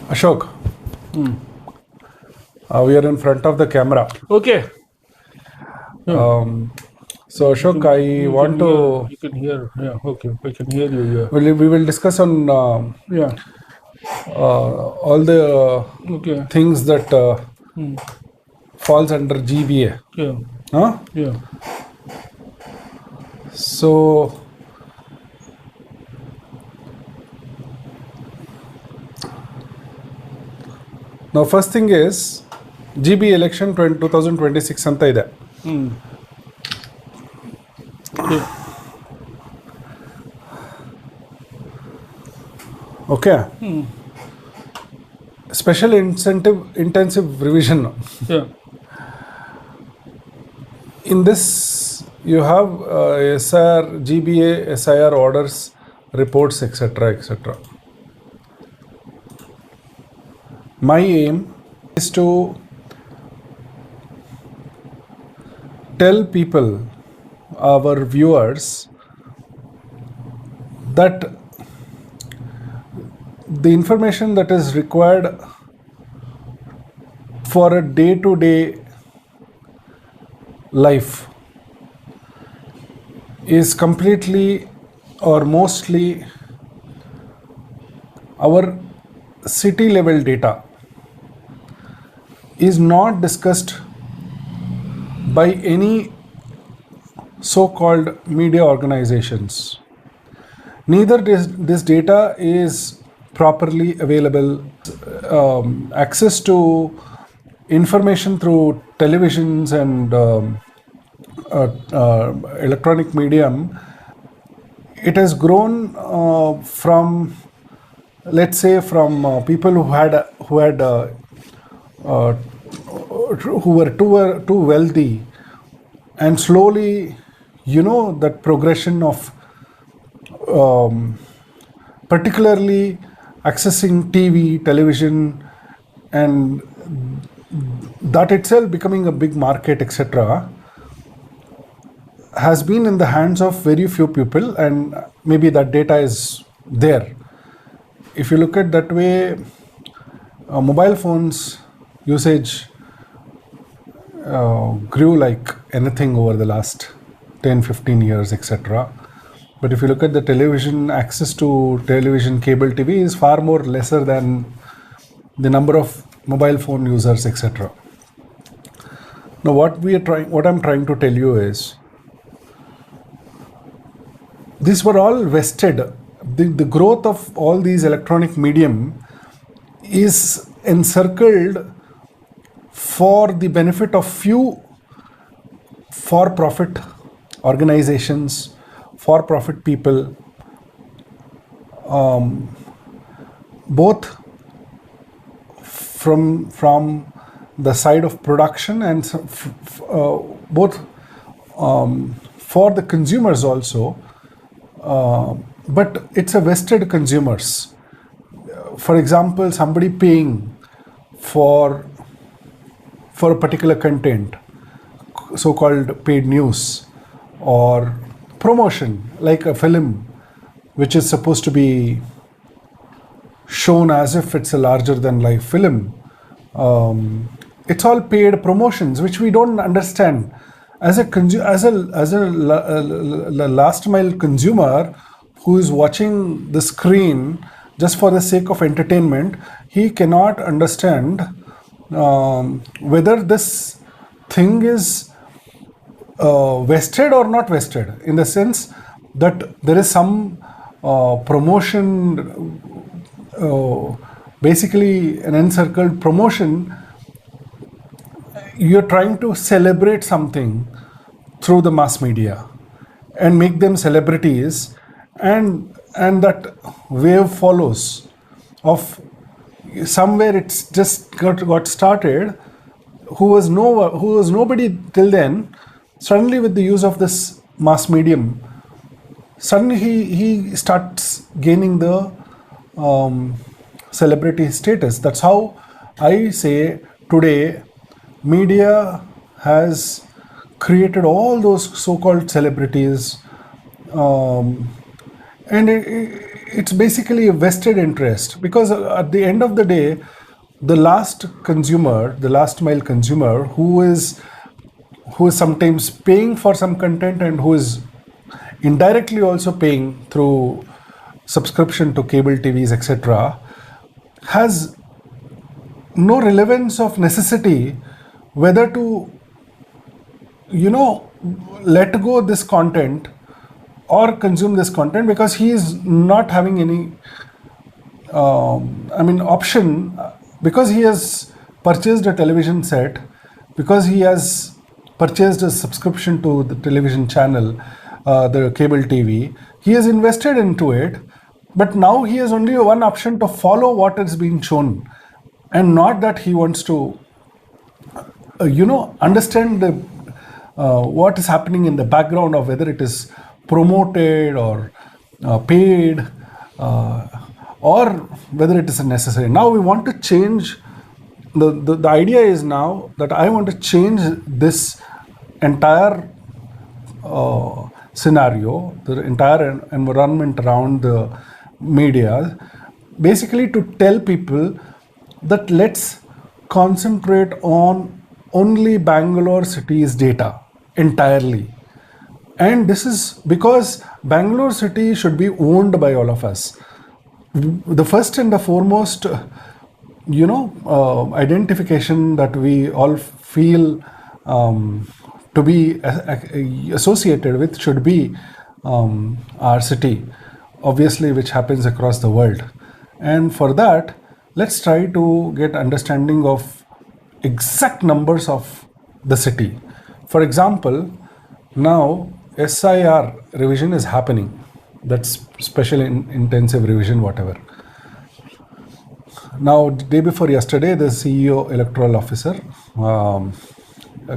Ashok, we are in front of the camera. Okay. So Ashok, I want to. You can hear. Yeah. Okay. I can hear you. Yeah. We will discuss on Yeah. all the Okay. things that falls under GBA. Yeah. Huh? Yeah. So now first thing is GB election 2026 ಅಂತ ಇದೆ. Okay. Okay. Special intensive revision. Yeah. In this, you have SIR, GBA, SIR orders, reports, etc., etc. My aim is to tell people, our viewers, that the information that is required for a day-to-day life is completely or mostly our city level data is not discussed by any so-called media organizations. Neither this data is properly available. Access to information through televisions and electronic medium, it has grown from, let's say, from people who were too wealthy, and slowly, that progression of particularly accessing television, and that itself becoming a big market, etc., has been in the hands of very few people, and maybe that data is there. If you look at that way, mobile phones usage grew like anything over the last 10-15 years, etc. But if you look at the television, access to television, cable TV is far more lesser than the number of mobile phone users, etc. Now, what I'm trying to tell you is, these were all vested. The growth of all these electronic medium is encircled for the benefit of few for-profit organizations, for-profit people, both from the side of production and both for the consumers also, but it's a vested consumers. For example, somebody paying for a particular content, so-called paid news, or promotion, like a film which is supposed to be shown as if it's a larger than life film. It's all paid promotions which we don't understand. As a last mile consumer who is watching the screen just for the sake of entertainment, he cannot understand whether this thing is vested or not vested, in the sense that there is some promotion, basically an encircled promotion. You're trying to celebrate something through the mass media and make them celebrities, and that wave follows of somewhere it's just got started, who was nobody till then. Suddenly, with the use of this mass medium, suddenly he starts gaining the celebrity status. That's how I say today media has created all those so-called celebrities, and it's basically a vested interest, because at the end of the day, the last consumer, the last mile consumer, who is sometimes paying for some content and who is indirectly also paying through subscription to cable TVs, etc., has no relevance of necessity whether to, you know, let go this content or consume this content, because he is not having any option, because he has purchased a television set, because he has purchased a subscription to the television channel, the cable TV. He has invested into it, but now he has only one option to follow what is being shown, and not that he wants to, understand what is happening in the background of whether it is promoted or paid, or whether it is necessary. Now we want to change. The idea is now that I want to change this entire scenario, the entire environment around the media, basically to tell people that let's concentrate on only Bangalore city's data entirely. And this is because Bangalore city should be owned by all of us. The first and the foremost, identification that we all feel to be associated with should be our city, obviously, which happens across the world. And for that, let's try to get understanding of exact numbers of the city. For example, now SIR revision is happening. That's special intensive revision, whatever. Now, the day before yesterday, the CEO electoral officer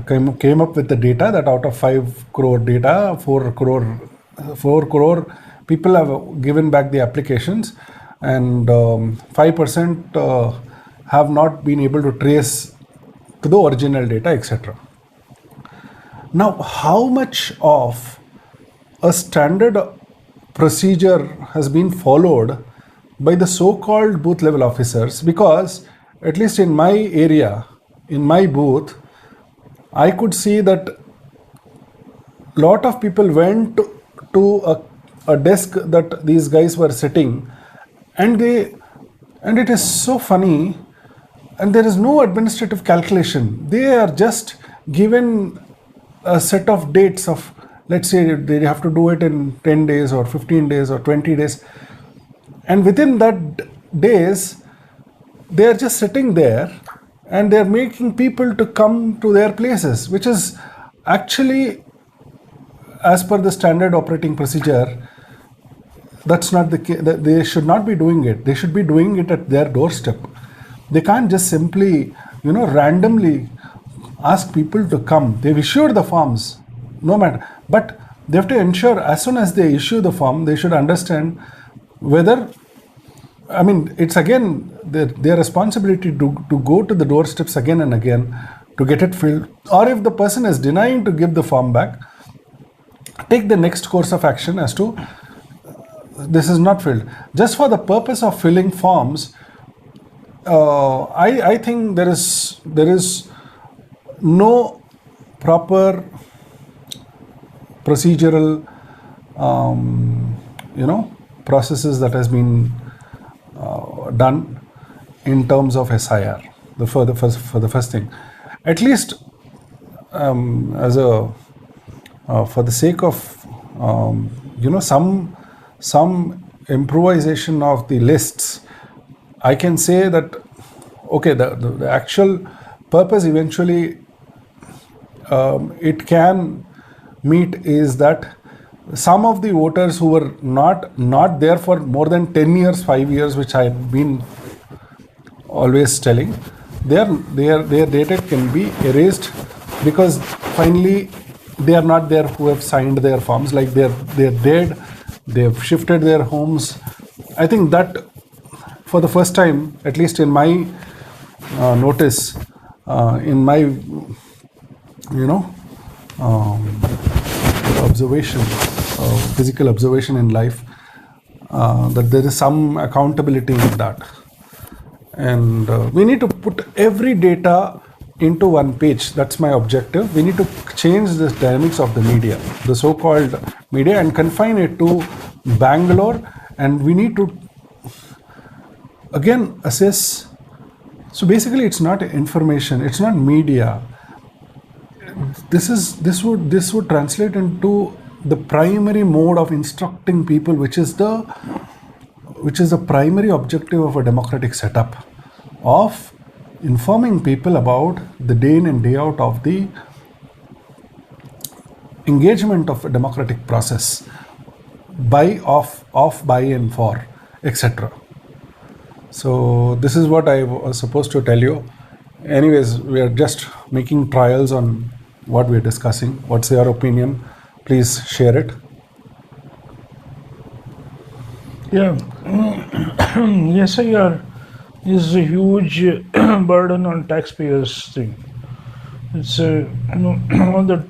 came up with the data that out of 5 crore data, 4 crore people have given back the applications, and 5% have not been able to trace to the original data, etc. Now, how much of a standard procedure has been followed by the so-called booth level officers? Because at least in my area, in my booth, I could see that a lot of people went to a desk that these guys were sitting, and it is so funny, and there is no administrative calculation. They are just given a set of dates of, let's say they have to do it in 10 days or 15 days or 20 days, and within that days they are just sitting there and they are making people to come to their places, which is actually, as per the standard operating procedure, that's not the case. They should not be doing it. They should be doing it at their doorstep. They can't just simply, randomly ask people to come. They've issued the forms, no matter. But they have to ensure as soon as they issue the form, they should understand whether, it's again their responsibility to go to the doorsteps again and again to get it filled. Or if the person is denying to give the form back, take the next course of action as to this is not filled. Just for the purpose of filling forms, I think there is no proper procedural processes that has been done in terms of SIR. For the first thing, at least as a for the sake of some improvisation of the lists, I can say that okay, the actual purpose eventually it can meet is that some of the voters who were not there for more than 10 years, 5 years, which I've been always telling, their data can be erased, because finally they are not there who have signed their forms, like they're dead, they've shifted their homes. I think that for the first time, at least in my notice, in my observation, physical observation in life, that there is some accountability in that. And we need to put every data into one page. That's my objective. We need to change the dynamics of the media, the so-called media, and confine it to Bangalore. And we need to again assess. So basically, it's not information, it's not media. This would translate into the primary mode of instructing people, which is the primary objective of a democratic setup, of informing people about the day in and day out of the engagement of a democratic process, by, of, by, and for, etc. So this is what I was supposed to tell you. Anyways, we are just making trials on what we're discussing. What's your opinion? Please share it. Yeah. SIR is a huge burden on taxpayers thing. It's all that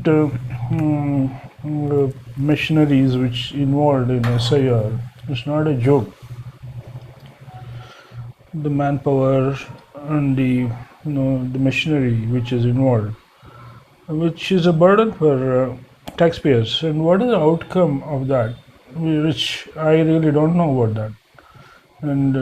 machineries which involved in SIR. It's not a joke. The manpower and the machinery which is involved, which is a burden for taxpayers. And what is the outcome of that? Which I really don't know about that. And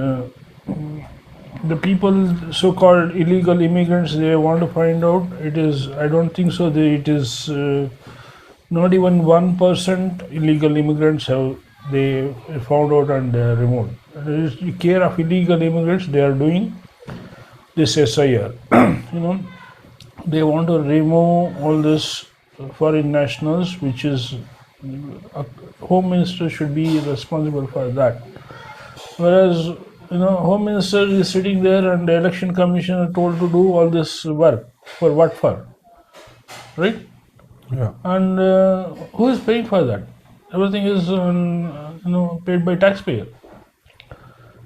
the people, so-called illegal immigrants, they want to find out. It is, I don't think so. It is not even 1% illegal immigrants have they found out and they are removed. The care of illegal immigrants, they are doing this SIR. They want to remove all this foreign nationals, which is Home Minister should be responsible for that. Whereas Home Minister is sitting there and the Election Commission are told to do all this work. For what for? Right? Yeah. And who is paying for that? Everything is paid by taxpayer.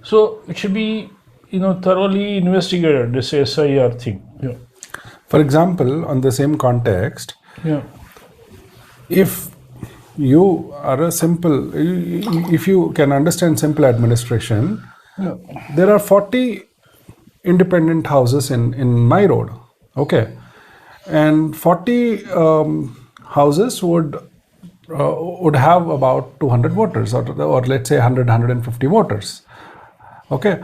So it should be thoroughly investigated, this SIR thing. Yeah. For example, on the same context, Yeah. if you are if you can understand simple administration, Yeah. there are 40 independent houses in my road, okay, and 40 houses would have about 200 voters, or let's say 150 voters, okay.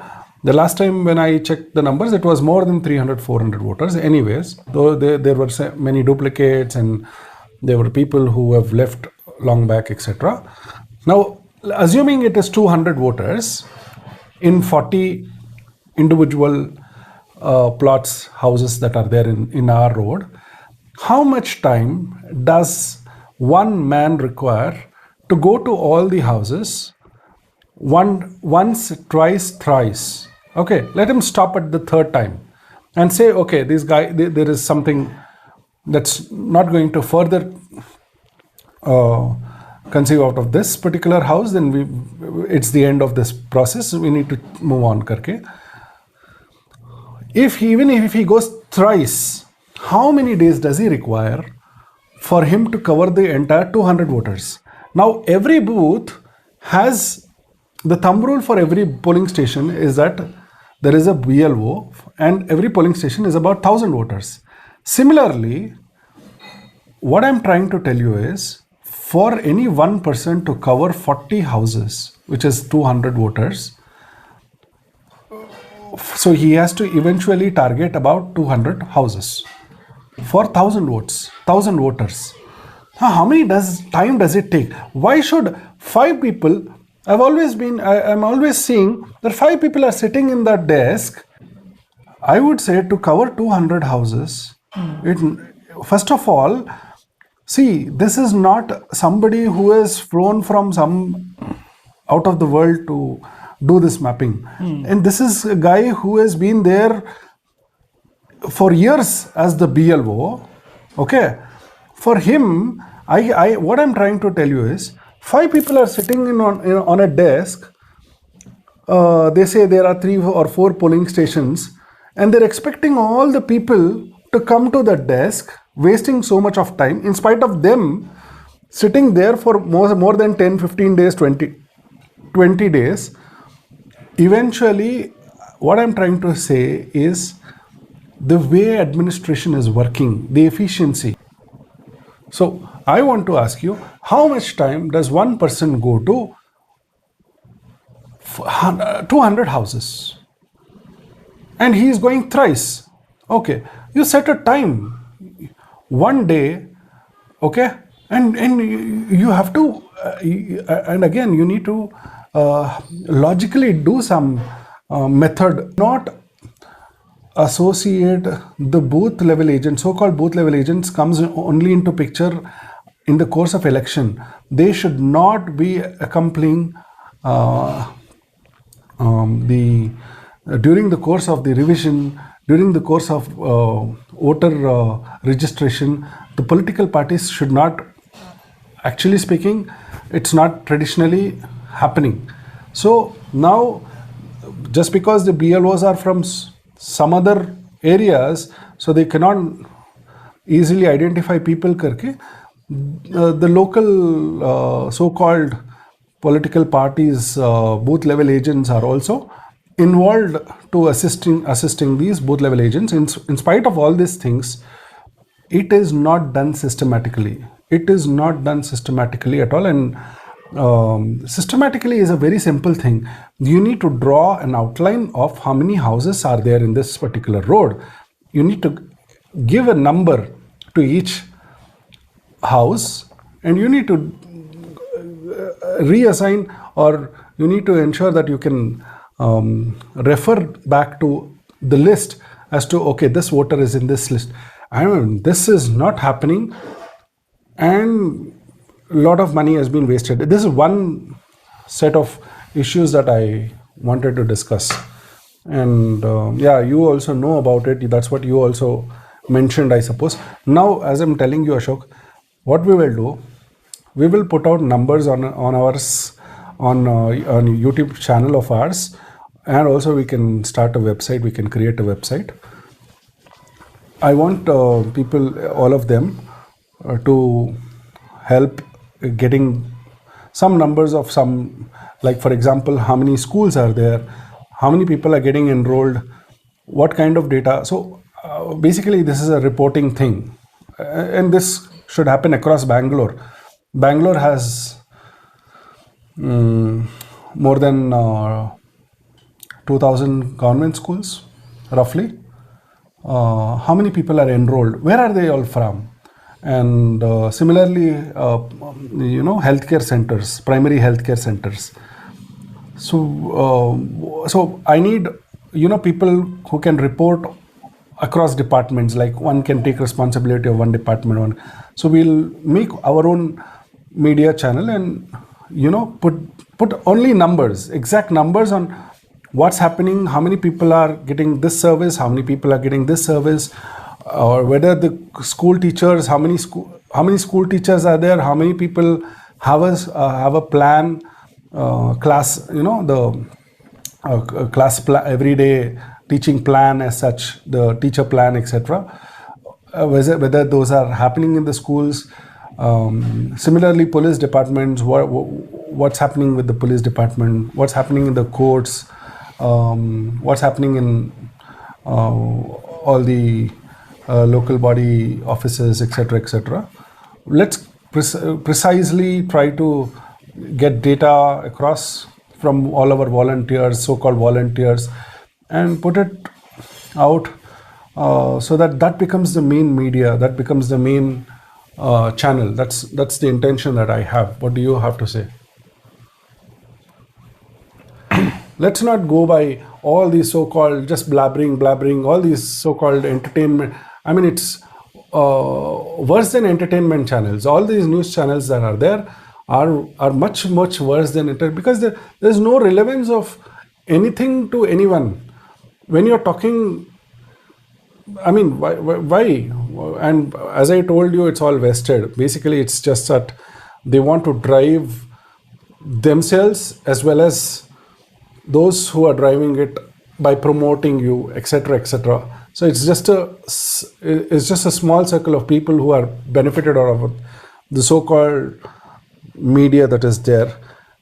The last time when I checked the numbers, it was more than 300, 400 voters. Anyways, though there were many duplicates and there were people who have left long back, etc. Now, assuming it is 200 voters in 40 individual plots, houses that are there in our road, how much time does one man require to go to all the houses once, twice, thrice? Okay, let him stop at the third time and say, okay, this guy, there is something that's not going to further conceive out of this particular house, then it's the end of this process. We need to move on. Karke. Even if he goes thrice, how many days does he require for him to cover the entire 200 voters? Now, every booth has the thumb rule for every polling station is that there is a BLO, and every polling station is about 1,000 voters. Similarly, what I'm trying to tell you is, for any one person to cover 40 houses, which is 200 voters, so he has to eventually target about 200 houses for 1,000 votes, 1,000 voters. Now, how many time does it take? Why should 5 people? I'm always seeing that 5 people are sitting in that desk. I would say to cover 200 houses, first of all, see, this is not somebody who has flown from some out of the world to do this mapping. And this is a guy who has been there for years as the BLO. Okay. For him, what I'm trying to tell you is, 5 people are sitting on a desk. They say there are 3 or 4 polling stations, and they're expecting all the people to come to the desk, wasting so much of time, in spite of them sitting there for more than 10, 15 days, 20 20 days. Eventually, what I'm trying to say is the way administration is working, the efficiency. So I want to ask you, how much time does one person go to 200 houses? And he is going thrice. Okay, you set a time, one day, okay, and you have to, and again, you need to logically do some method, not associate the booth level agent, so-called booth level agents comes only into picture in the course of election. They should not be accompanying the during the course of the revision, during the course of voter registration. The political parties should not, actually speaking, it's not traditionally happening. So now, just because the BLOs are from some other areas, so they cannot easily identify people karke, the local so-called political parties, booth level agents are also involved to assisting these booth level agents. In spite of all these things, it is not done systematically. It is not done systematically at all. And systematically is a very simple thing. You need to draw an outline of how many houses are there in this particular road. You need to give a number to each house, and you need to reassign, or you need to ensure that you can refer back to the list as to, okay, this voter is in this list. I mean, this is not happening, and a lot of money has been wasted. This is one set of issues that I wanted to discuss. And yeah, you also know about it. That's what you also mentioned, I suppose. Now, as I'm telling you, Ashok, what we will do, we will put out numbers on ours on YouTube channel of ours, and also we can start a website. We can create a website. I want people, all of them, to help getting some numbers of some, like for example, how many schools are there, how many people are getting enrolled, what kind of data. So basically, this is a reporting thing, and this should happen across Bangalore. Bangalore has more than 2,000 government schools, roughly. How many people are enrolled? Where are they all from? And similarly, healthcare centers, primary healthcare centers. So I need, people who can report across departments. Like one can take responsibility of one department. So we'll make our own media channel and put only numbers, exact numbers on what's happening, how many people are getting this service, how many people are getting this service, or whether the school teachers, how many school teachers are there, how many people have a plan, class, the class plan, everyday teaching plan as such, the teacher plan, etc. Whether those are happening in the schools. Similarly, police departments, what's happening with the police department, what's happening in the courts, what's happening in all the local body offices, etc., etc. Let's precisely try to get data across from all our volunteers, so-called volunteers, and put it out so that becomes the main media, that becomes the main channel. That's the intention that I have. What do you have to say? Let's not go by all these so-called just blabbering, all these so-called entertainment. I mean, it's worse than entertainment channels. All these news channels that are there are much worse than entertainment, because there's no relevance of anything to anyone. When you're talking, I mean, why? And as I told you, it's all vested. Basically, it's just that they want to drive themselves as well as those who are driving it by promoting you, etc., etc. So it's just a small circle of people who are benefited out of the so-called media that is there.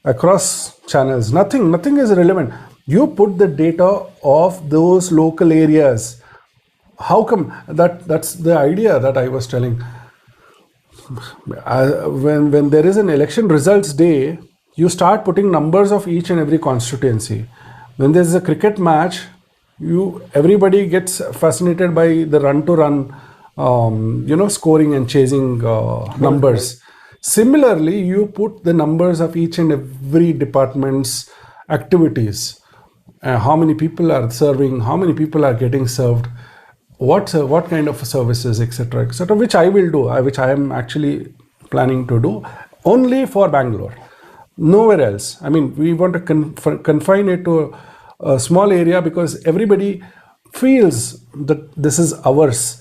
across channels. Nothing is relevant. You put the data of those local areas. How come that's the idea that I was telling. When there is an election results day, you start putting numbers of each and every constituency. When there is a cricket match, everybody gets fascinated by the run to run, scoring and chasing numbers. Similarly, you put the numbers of each and every department's activities. How many people are serving, how many people are getting served, what kind of services, etc., which I will do, which I am actually planning to do only for Bangalore, nowhere else. I mean, we want to confine it to a small area because everybody feels that this is ours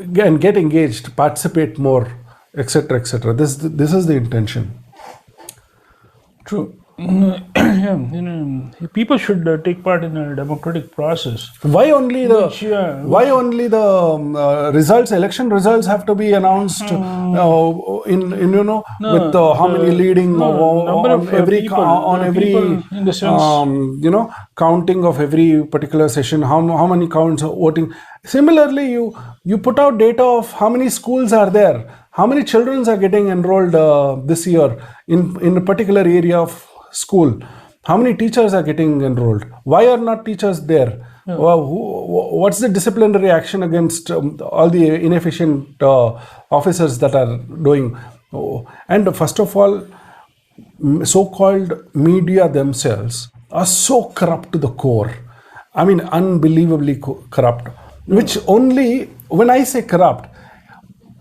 and get engaged, participate more, etc., etc. This is the intention. True. People should take part in a democratic process. Why only the results, election results, have to be announced with how many leading on every in the sense, counting of every particular session, how many counts of voting. Similarly, you put out data of how many schools are there, how many children are getting enrolled this year in a particular area of school, how many teachers are getting enrolled, why are not teachers there, what's the disciplinary action against all the inefficient officers that are doing. And first of all, so-called media themselves are so corrupt to the core. I mean, unbelievably corrupt, which only, when I say corrupt,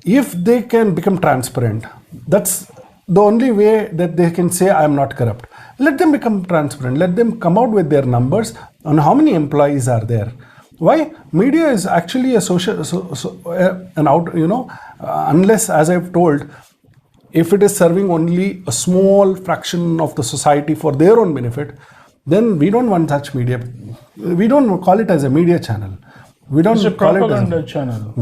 if they can become transparent, that's the only way that they can say I am not corrupt. Let them become transparent. Let them come out with their numbers on how many employees are there. Why? Media is actually a social, unless, as I've told, if it is serving only a small fraction of the society for their own benefit, then we don't want such media. We don't call it as a media channel. We don't it's a call propaganda it as channel.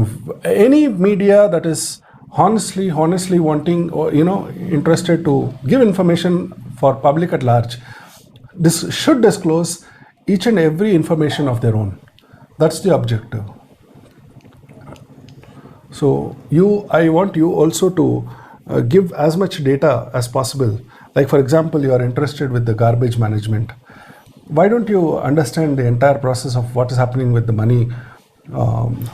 Any media that is honestly wanting or interested to give information for public at large, this should disclose each and every information of their own. That's the objective. So I want you also to give as much data as possible. Like, for example, you are interested with the garbage management. Why don't you understand the entire process of what is happening with the money,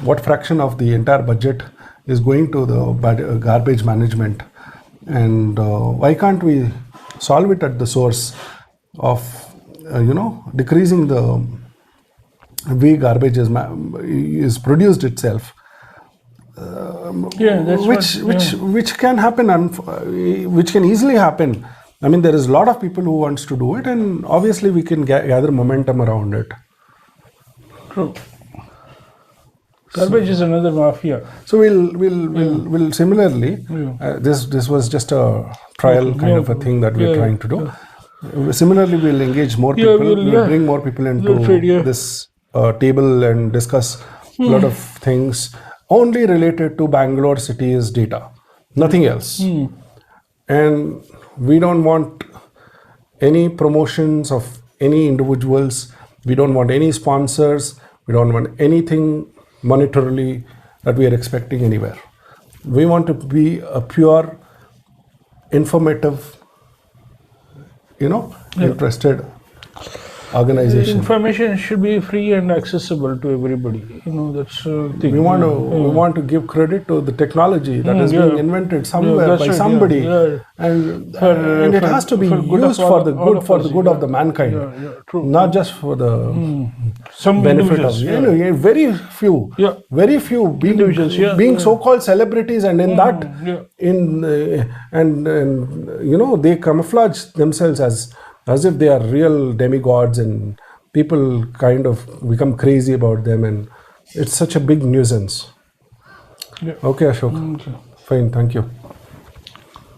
what fraction of the entire budget is going to the garbage management, and why can't we solve it at the source of decreasing the way garbage is produced itself, which can happen, which can easily happen. I mean, there is a lot of people who wants to do it, and obviously we can gather momentum around it. True. Garbage is another mafia. So we'll similarly, this was just a trial kind of a thing that we're trying to do. Similarly, we'll engage more people. We'll bring more people into this table and discuss a lot of things only related to Bangalore city's data, nothing else. And we don't want any promotions of any individuals. We don't want any sponsors. We don't want anything monetarily that we are expecting anywhere. We want to be a pure, informative, interested organization. Information should be free and accessible to everybody. That's the thing. We want to give credit to the technology that is being invented somewhere by somebody, and it has to be used for the good of the mankind, not just for the some benefit of very few being so-called celebrities, and in that they camouflage themselves as if they are real demigods, and people kind of become crazy about them, and it's such a big nuisance. Okay, Ashok. Fine, thank you.